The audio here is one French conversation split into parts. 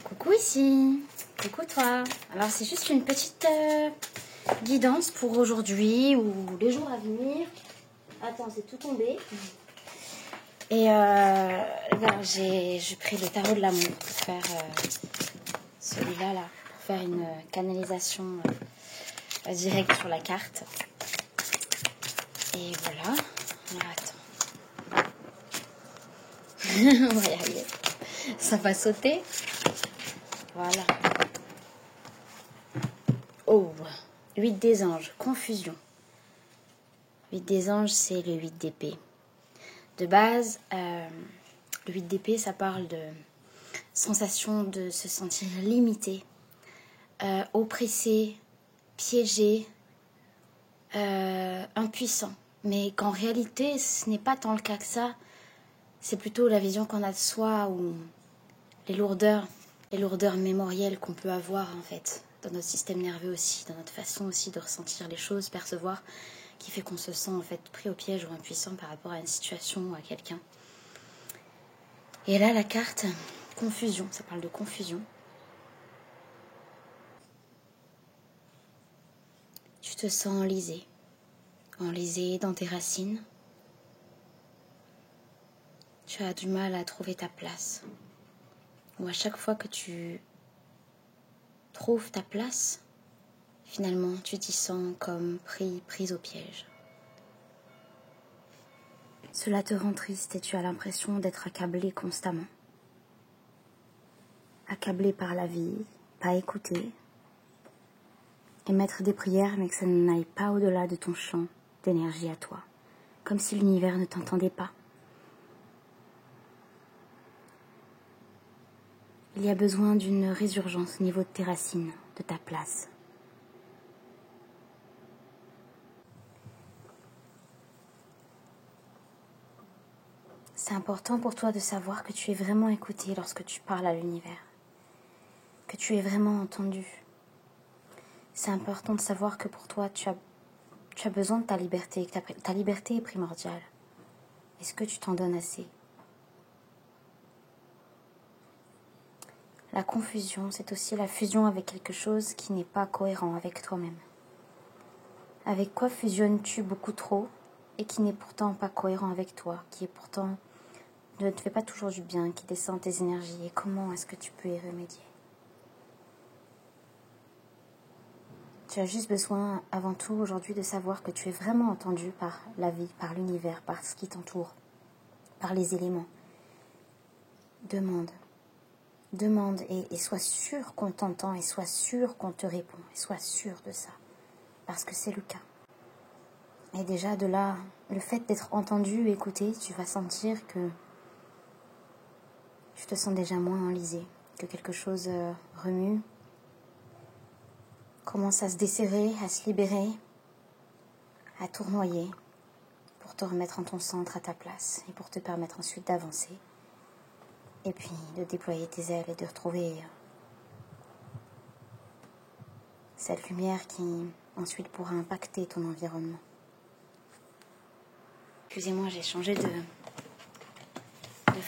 Coucou ici, coucou toi. Alors c'est juste une petite guidance pour aujourd'hui ou les jours à venir. Attends, c'est tout tombé. Et voilà, j'ai pris le tarot de l'amour pour faire celui-là là, pour faire une canalisation directe sur la carte. Et voilà. Alors, attends. On va y arriver. Ça va sauter. Voilà. Oh, 8 des anges, confusion. 8 des anges, c'est le 8 d'épée. De base, le 8 d'épée, ça parle de sensation de se sentir limité, oppressé, piégé, impuissant. Mais qu'en réalité, ce n'est pas tant le cas que ça. C'est plutôt la vision qu'on a de soi ou les lourdeurs mémorielles qu'on peut avoir en fait, dans notre système nerveux aussi, dans notre façon aussi de ressentir les choses, percevoir, qui fait qu'on se sent en fait pris au piège ou impuissant par rapport à une situation ou à quelqu'un. Et là, la carte confusion, ça parle de confusion. Tu te sens enlisé dans tes racines. Tu as du mal à trouver ta place. Ou à chaque fois que tu trouves ta place, finalement, tu t'y sens comme prise au piège. Cela te rend triste et tu as l'impression d'être accablé constamment. Accablé par la vie, pas écouté. Émettre des prières mais que ça n'aille pas au-delà de ton champ d'énergie à toi. Comme si l'univers ne t'entendait pas. Il y a besoin d'une résurgence au niveau de tes racines, de ta place. C'est important pour toi de savoir que tu es vraiment écouté lorsque tu parles à l'univers. Que tu es vraiment entendu. C'est important de savoir que pour toi, tu as besoin de ta liberté, que ta liberté est primordiale. Est-ce que tu t'en donnes assez ? La confusion, c'est aussi la fusion avec quelque chose qui n'est pas cohérent avec toi-même. Avec quoi fusionnes-tu beaucoup trop et qui n'est pourtant pas cohérent avec toi, qui est pourtant ne te fait pas toujours du bien, qui descend tes énergies, et comment est-ce que tu peux y remédier ? Tu as juste besoin, avant tout, aujourd'hui, de savoir que tu es vraiment entendu par la vie, par l'univers, par ce qui t'entoure, par les éléments. Demande et sois sûr qu'on t'entend et sois sûr qu'on te répond et sois sûr de ça, parce que c'est le cas. Et déjà de là, le fait d'être entendu, écouté, tu vas sentir que tu te sens déjà moins enlisé, que quelque chose remue, commence à se desserrer, à se libérer, à tournoyer pour te remettre en ton centre, à ta place et pour te permettre ensuite d'avancer. Et puis de déployer tes ailes et de retrouver cette lumière qui ensuite pourra impacter ton environnement. Excusez-moi, j'ai changé de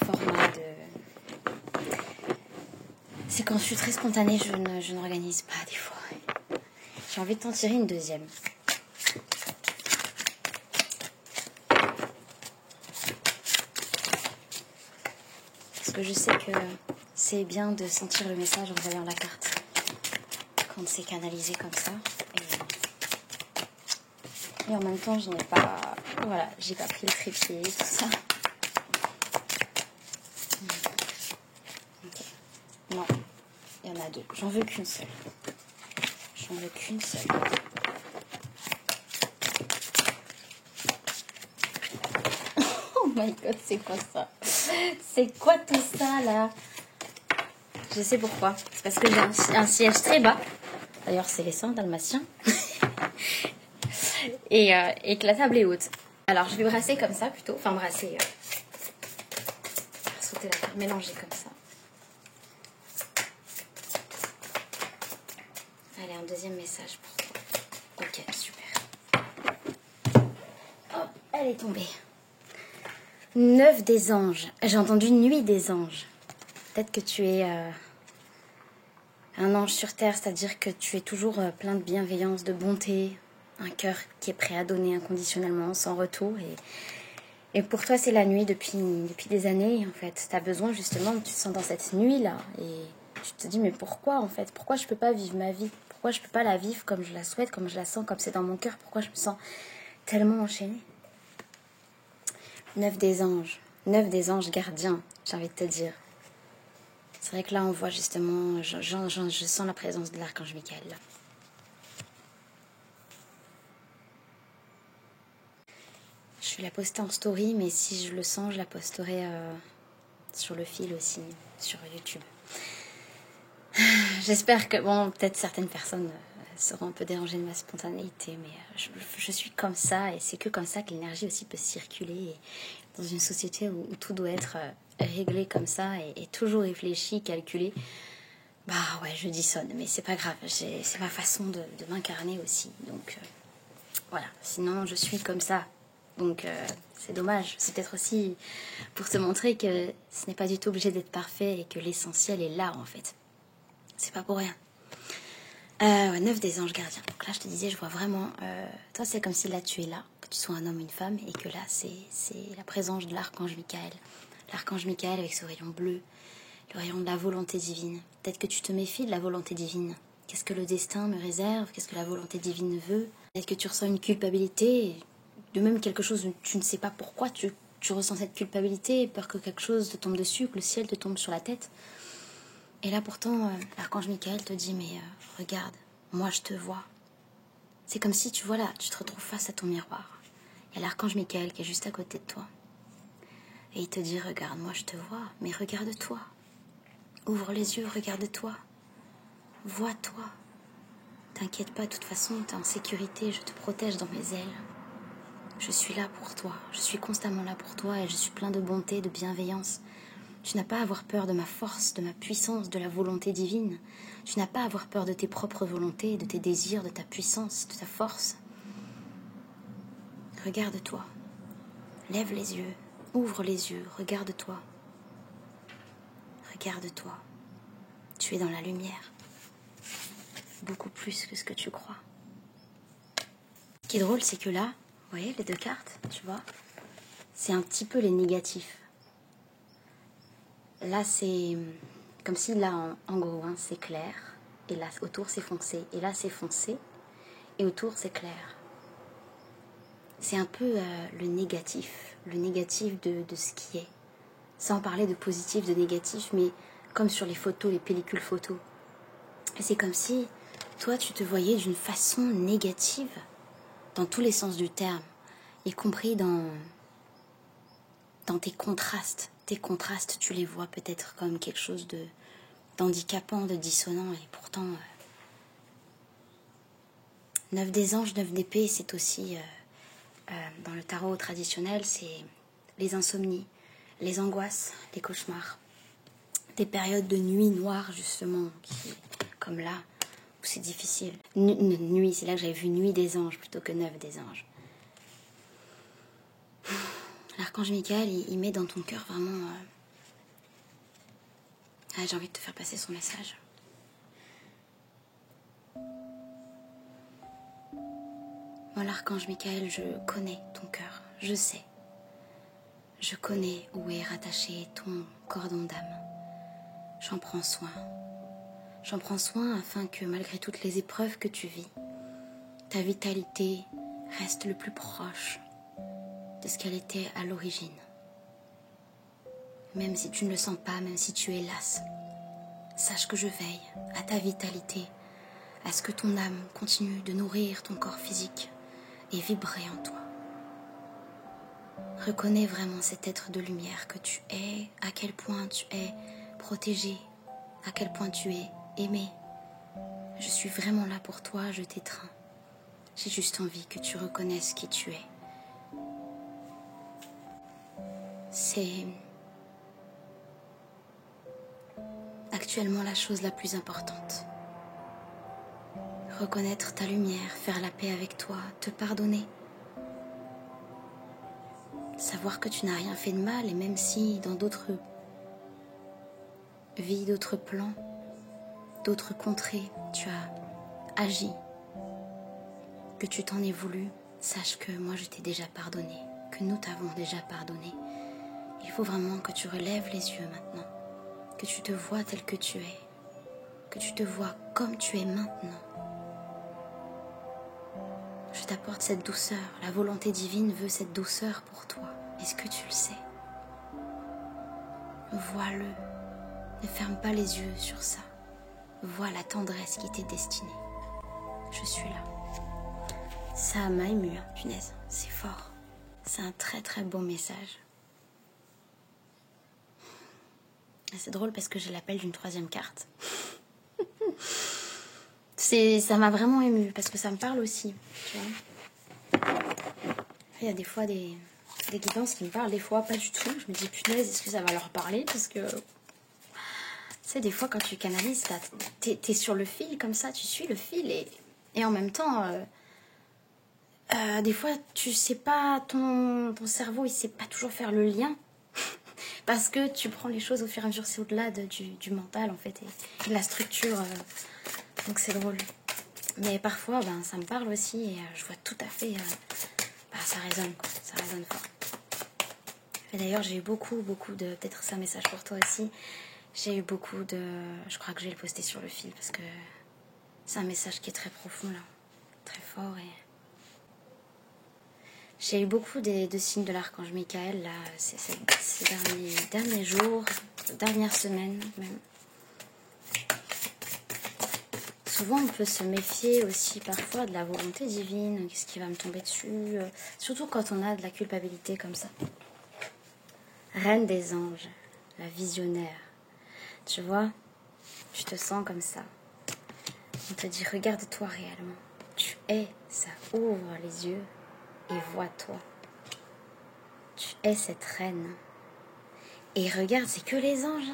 format. C'est quand je suis très spontanée, je ne organise pas des fois. J'ai envie de t'en tirer une deuxième. Parce que je sais que c'est bien de sentir le message en voyant la carte. Quand c'est canalisé comme ça. Et en même temps, j'ai pas pris le trépied, tout ça. Okay. Non, il y en a deux. J'en veux qu'une seule. Oh my god, c'est quoi ça ? C'est quoi tout ça là ? Je sais pourquoi. C'est parce que j'ai un siège très bas. D'ailleurs, c'est les sangs dalmatiens. et que la table est haute. Alors, je vais brasser comme ça plutôt. Enfin, brasser. Sauter la terre, mélanger comme ça. Allez, un deuxième message pour toi. Ok, super. Hop, elle est tombée. 9 des anges. J'ai entendu nuit des anges. Peut-être que tu es Un ange sur terre, c'est-à-dire que tu es toujours plein de bienveillance, de bonté, un cœur qui est prêt à donner inconditionnellement, sans retour. Et pour toi, c'est la nuit depuis des années, en fait. Tu as besoin, justement, tu te sens dans cette nuit-là. Et tu te dis, mais pourquoi, en fait? Pourquoi je peux pas vivre ma vie? Pourquoi je peux pas la vivre comme je la souhaite, comme je la sens, comme c'est dans mon cœur? Pourquoi je me sens tellement enchaînée? 9 des anges gardiens, j'ai envie de te dire. C'est vrai que là, on voit justement, je sens la présence de l'archange Michael. Là. Je vais la poster en story, mais si je le sens, je la posterai sur le fil aussi, sur YouTube. J'espère que, bon, peut-être certaines personnes seront un peu dérangées de ma spontanéité, mais je suis comme ça, et c'est que comme ça que l'énergie aussi peut circuler. Et dans une société où tout doit être réglé comme ça, et toujours réfléchi, calculé, bah ouais, je dissonne, mais c'est pas grave, c'est ma façon de m'incarner aussi. Donc voilà, sinon je suis comme ça. Donc c'est dommage, c'est peut-être aussi pour te montrer que ce n'est pas du tout obligé d'être parfait et que l'essentiel est là en fait. C'est pas pour rien. 9 des anges gardiens. Donc là je te disais, je vois vraiment, toi c'est comme si là tu es là, que tu sois un homme ou une femme, et que là c'est la présence de l'archange Michael. L'archange Michael avec ce rayon bleu, le rayon de la volonté divine. Peut-être que tu te méfies de la volonté divine. Qu'est-ce que le destin me réserve? Qu'est-ce que la volonté divine veut? Peut-être que tu ressens une culpabilité, de même quelque chose où tu ne sais pas pourquoi tu ressens cette culpabilité, peur que quelque chose te tombe dessus, que le ciel te tombe sur la tête. Et là pourtant, l'archange Michael te dit, mais regarde, moi je te vois. C'est comme si, tu vois là, tu te retrouves face à ton miroir. Il y a l'archange Michael qui est juste à côté de toi. Et il te dit, regarde, moi je te vois, mais regarde-toi. Ouvre les yeux, regarde-toi. Vois-toi. T'inquiète pas, de toute façon, t'es en sécurité, je te protège dans mes ailes. Je suis là pour toi, je suis constamment là pour toi et je suis plein de bonté, de bienveillance. Tu n'as pas à avoir peur de ma force, de ma puissance, de la volonté divine. Tu n'as pas à avoir peur de tes propres volontés, de tes désirs, de ta puissance, de ta force. Regarde-toi. Lève les yeux, ouvre les yeux, regarde-toi. Regarde-toi. Tu es dans la lumière. Beaucoup plus que ce que tu crois. Ce qui est drôle, c'est que là, vous voyez les deux cartes, tu vois, c'est un petit peu les négatifs. Là, c'est comme si là, en gros, hein, c'est clair, et là, autour, c'est foncé. Et là, c'est foncé, et autour, c'est clair. C'est un peu le négatif de ce qui est. Sans parler de positif, de négatif, mais comme sur les photos, les pellicules photos. Et c'est comme si, toi, tu te voyais d'une façon négative, dans tous les sens du terme, y compris dans tes contrastes. Tes contrastes, tu les vois peut-être comme quelque chose d'handicapant, de dissonant, et pourtant, 9 des anges, 9 d'épée, c'est aussi, dans le tarot traditionnel, c'est les insomnies, les angoisses, les cauchemars, des périodes de nuit noire, justement, comme là, où c'est difficile. Nuit, c'est là que j'avais vu nuit des anges plutôt que 9 des anges. L'archange Michael, il met dans ton cœur vraiment... j'ai envie de te faire passer son message. Moi, l'archange Michael, je connais ton cœur, je sais. Je connais où est rattaché ton cordon d'âme. J'en prends soin. J'en prends soin afin que, malgré toutes les épreuves que tu vis, ta vitalité reste le plus proche de ce qu'elle était à l'origine. Même si tu ne le sens pas, même si tu es lasse, sache que je veille à ta vitalité, à ce que ton âme continue de nourrir ton corps physique et vibrer en toi. Reconnais vraiment cet être de lumière que tu es, à quel point tu es protégé, à quel point tu es aimé. Je suis vraiment là pour toi, je t'étreins. J'ai juste envie que tu reconnaisses qui tu es. C'est actuellement la chose la plus importante. Reconnaître ta lumière, faire la paix avec toi, te pardonner. Savoir que tu n'as rien fait de mal, et même si dans d'autres vies, d'autres plans, d'autres contrées, tu as agi, que tu t'en es voulu, sache que moi je t'ai déjà pardonné, que nous t'avons déjà pardonné. Il faut vraiment que tu relèves les yeux maintenant, que tu te vois tel que tu es, que tu te vois comme tu es maintenant. Je t'apporte cette douceur, la volonté divine veut cette douceur pour toi. Est-ce que tu le sais? Vois-le, ne ferme pas les yeux sur ça. Vois la tendresse qui t'est destinée. Je suis là. Ça m'a ému, hein, punaise, c'est fort. C'est un très très beau message. C'est drôle parce que je l'appelle d'une troisième carte. Ça m'a vraiment ému parce que ça me parle aussi. Tu vois, il y a des fois des guidances qui me parlent, des fois pas du tout. Je me dis punaise, est-ce que ça va leur parler? Parce que tu sais, des fois quand tu canalises, t'es sur le fil comme ça, tu suis le fil et en même temps, des fois tu sais pas, ton cerveau il sait pas toujours faire le lien. Parce que tu prends les choses au fur et à mesure, c'est au-delà du mental en fait et de la structure. Donc c'est drôle. Mais parfois, ça me parle aussi et je vois tout à fait, ça résonne quoi, ça résonne fort. Et d'ailleurs, j'ai eu beaucoup de, peut-être c'est un message pour toi aussi, j'ai eu beaucoup de, je crois que je vais le poster sur le fil parce que c'est un message qui est très profond là, très fort et j'ai eu beaucoup de signes de l'archange Michael là, ces derniers jours, dernières semaines même. Souvent, on peut se méfier aussi parfois de la volonté divine, qu'est-ce qui va me tomber dessus, surtout quand on a de la culpabilité comme ça. Reine des anges, la visionnaire, tu vois, tu te sens comme ça. On te dit, regarde-toi réellement, tu es ça, ouvre les yeux et vois-toi. Tu es cette reine. Et regarde, c'est que les anges.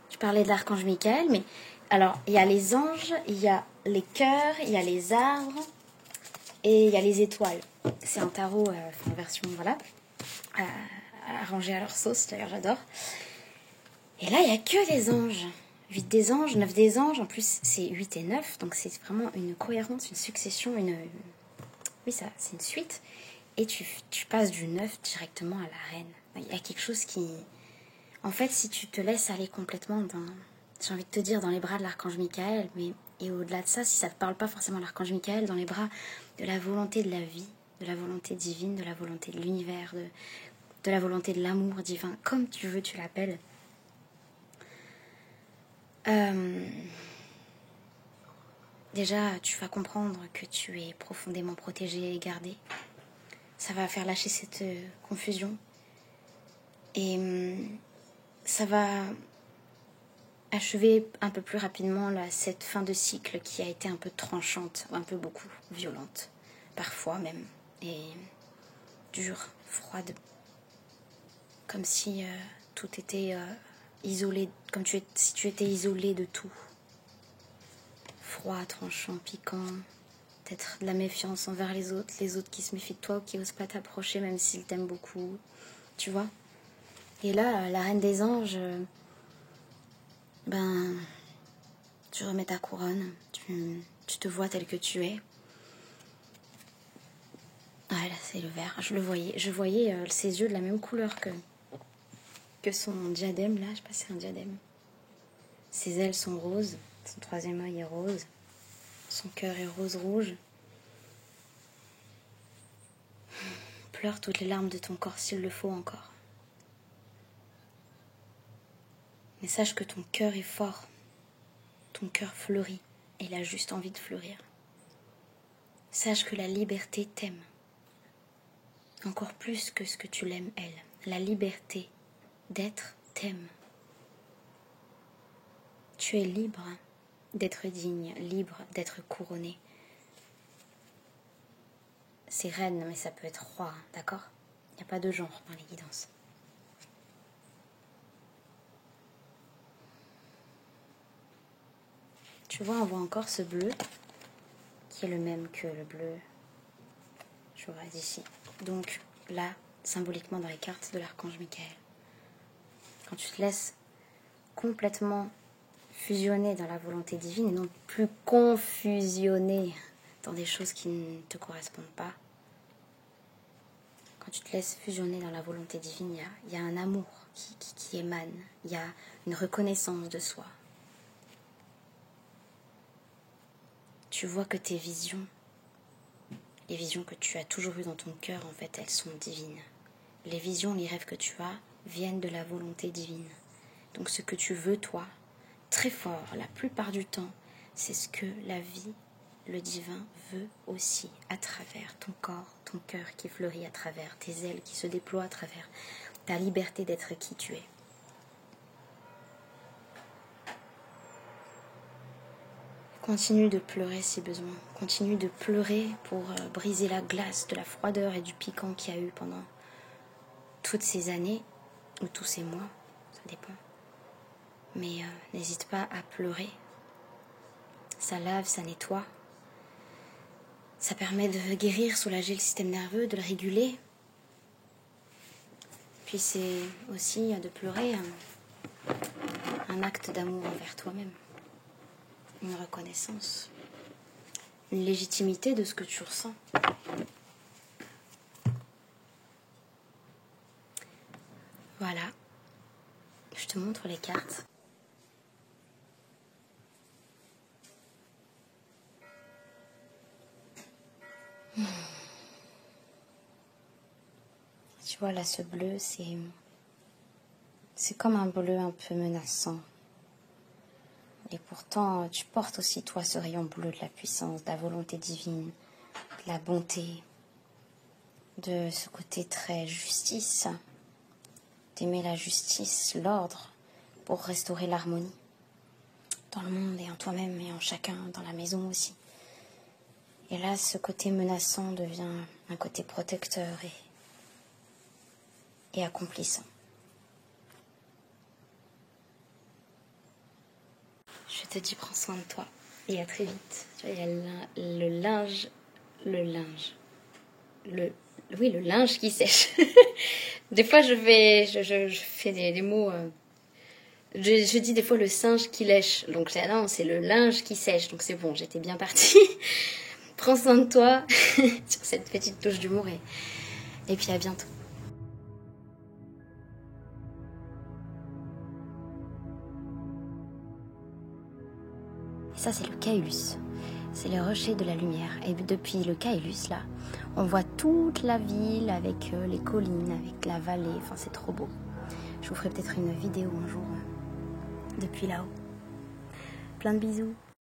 Tu parlais de l'archange Michael, mais alors, il y a les anges, il y a les cœurs, il y a les arbres et il y a les étoiles. C'est un tarot en version, voilà, arrangé à leur sauce, d'ailleurs j'adore. Et là, il n'y a que les anges. 8 des anges, 9 des anges, en plus c'est 8 et 9, donc c'est vraiment une cohérence, une succession, oui, ça, c'est une suite. Et tu passes du 9 directement à la reine. Il y a quelque chose qui... En fait, si tu te laisses aller complètement j'ai envie de te dire, dans les bras de l'archange Michael, et au-delà de ça, si ça ne te parle pas forcément l'archange Michael, dans les bras de la volonté de la vie, de la volonté divine, de la volonté de l'univers, de la volonté de l'amour divin, comme tu veux, tu l'appelles. Déjà, tu vas comprendre que tu es profondément protégé et gardé. Ça va faire lâcher cette confusion. Et ça va achever un peu plus rapidement cette fin de cycle qui a été un peu tranchante, un peu beaucoup violente, parfois même, et dure, froide. Comme si tout était isolé, comme si tu étais isolé de tout. Froid, tranchant, piquant, peut-être de la méfiance envers les autres qui se méfient de toi ou qui n'osent pas t'approcher même s'ils t'aiment beaucoup, tu vois. Et là, la reine des anges, tu remets ta couronne, tu te vois tel que tu es. Ah là, c'est le vert, je voyais ses yeux de la même couleur que son diadème, là, je sais pas si c'est un diadème. Ses ailes sont roses, son troisième œil est rose, son cœur est rose rouge. Pleure toutes les larmes de ton corps s'il le faut encore. Mais sache que ton cœur est fort, ton cœur fleurit, et il a juste envie de fleurir. Sache que la liberté t'aime, encore plus que ce que tu l'aimes elle. La liberté d'être t'aime. Tu es libre d'être digne, libre d'être couronné. C'est reine, mais ça peut être roi, d'accord? Il n'y a pas de genre dans les guidances. Tu vois, on voit encore ce bleu, qui est le même que le bleu, je vois ici. Donc là, symboliquement dans les cartes de l'archange Michael. Quand tu te laisses complètement fusionner dans la volonté divine et non plus confusionner dans des choses qui ne te correspondent pas. Quand tu te laisses fusionner dans la volonté divine, il y a un amour qui émane, il y a une reconnaissance de soi. Tu vois que tes visions, les visions que tu as toujours eues dans ton cœur, en fait, elles sont divines. Les visions, les rêves que tu as viennent de la volonté divine. Donc ce que tu veux, toi, très fort, la plupart du temps, c'est ce que la vie, le divin, veut aussi à travers ton corps, ton cœur qui fleurit à travers, tes ailes qui se déploient à travers ta liberté d'être qui tu es. Continue de pleurer si besoin. Continue de pleurer pour briser la glace de la froideur et du piquant qu'il y a eu pendant toutes ces années, ou tous ces mois, ça dépend. Mais n'hésite pas à pleurer. Ça lave, ça nettoie. Ça permet de guérir, soulager le système nerveux, de le réguler. Puis c'est aussi de pleurer un acte d'amour envers toi-même. Une reconnaissance, une légitimité de ce que tu ressens. Voilà, je te montre les cartes. Tu vois là, ce bleu, c'est comme un bleu un peu menaçant. Et pourtant, tu portes aussi, toi, ce rayon bleu de la puissance, de la volonté divine, de la bonté, de ce côté très justice, d'aimer la justice, l'ordre, pour restaurer l'harmonie dans le monde et en toi-même et en chacun, dans la maison aussi. Et là, ce côté menaçant devient un côté protecteur et accomplissant. Je te dis, prends soin de toi et à très vite. Tu vois, il y a le linge qui sèche. Des fois, je fais des mots. Je dis des fois le singe qui lèche. Donc non, c'est le linge qui sèche. Donc c'est bon, j'étais bien partie. Prends soin de toi sur cette petite touche d'humour et puis à bientôt. Et ça, c'est le Caylus. C'est le rocher de la lumière. Et depuis le Caylus, là, on voit toute la ville avec les collines, avec la vallée. Enfin, c'est trop beau. Je vous ferai peut-être une vidéo un jour depuis là-haut. Plein de bisous.